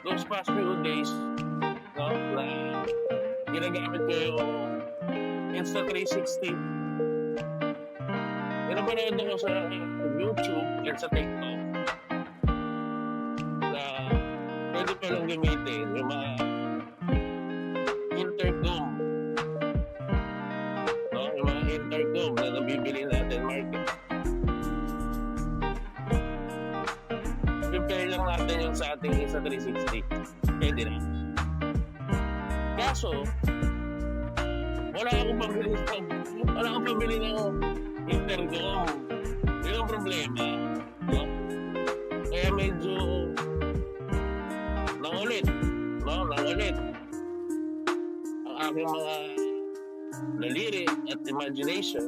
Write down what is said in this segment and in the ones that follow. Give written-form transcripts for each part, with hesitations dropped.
those past few days, no, na ginagamit ko yung Insta360. Pinapanood ako sa YouTube and sa TikTok na pwede palang gamitin yung mga intercom. No? Yung mga intercom na nabibili natin market. Compare lang natin yung sa ating Insta360. Pwede na. Kaso, wala akong pabili ng intercom. Yun ang problema. No? Kaya medyo nangulit. No? Nangulit ang aking mga daliri at imagination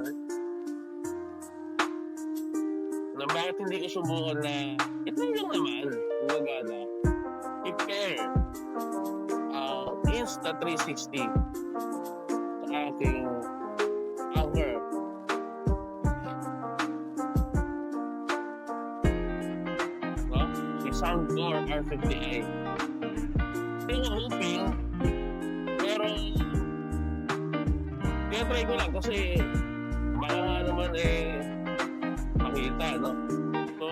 na bakit hindi ko subukan na ito lang naman gumagana i-pair Insta360 sa aking Anchor. No? Si Soundcore R50i. Still hoping, pero try ko lang kasi baka nga naman makita, no? So,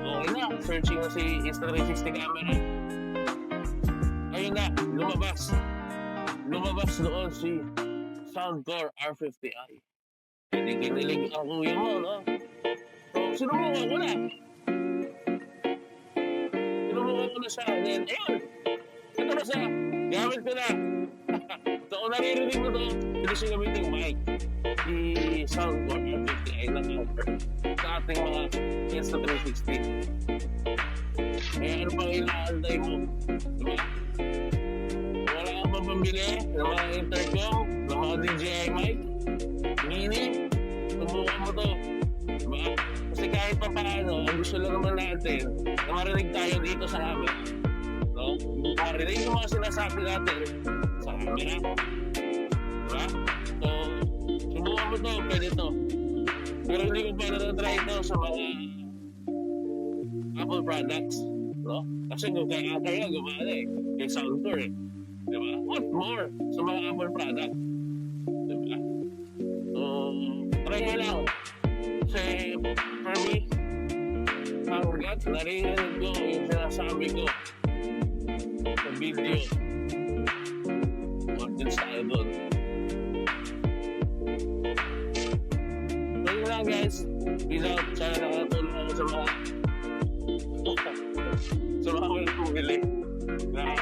okay na. Searching na si Insta360 camera. Ayun na, lumabas. Lumabas doon si Soundcore R50i. Kinikilig ang kuya mo, no? So, sinubukan ko na. Sinubukan ko na siya. Then, ayun. Ito na siya. Gamit ko na. So, kung naririnig mo to, hindi siya gamitin yung mic. Si Soundcore R50i na cover sa ating mga Insta360. Kaya ano pang inaantay mo? Diba? Wala kang pambili ng mga intercom, ng mga DJI mic, mini, subukan mo to. Diba? Kasi kahit pa paano, ang gusto lang naman natin na marinig tayo dito sa camera. No? Marinig yung mga sinasabi natin sa camera. Diba? So, subukan mo to, pwede to. Pero hindi ko pa na-try ito sa mga Apple products. No? Kasi kung kay Apple nga, gumana kay Soundcore Diba? What more sa mga Apple products? Diba? So, try nyo lang. Kasi, for me, hanggat narinig ko yung sinasabi ko sa video. Audience tayo doon. So, yun lang guys. Peace out. Sana nakatulong ako sa mga walang pumili na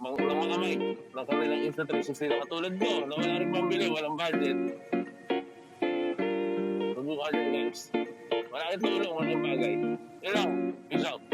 mga mic ng kanilang Insta360 na katulad ko na wala rin pambili, walang budget. Subukan nyo guys. Malaking tulong, walang bagay. Yun lang. Peace out.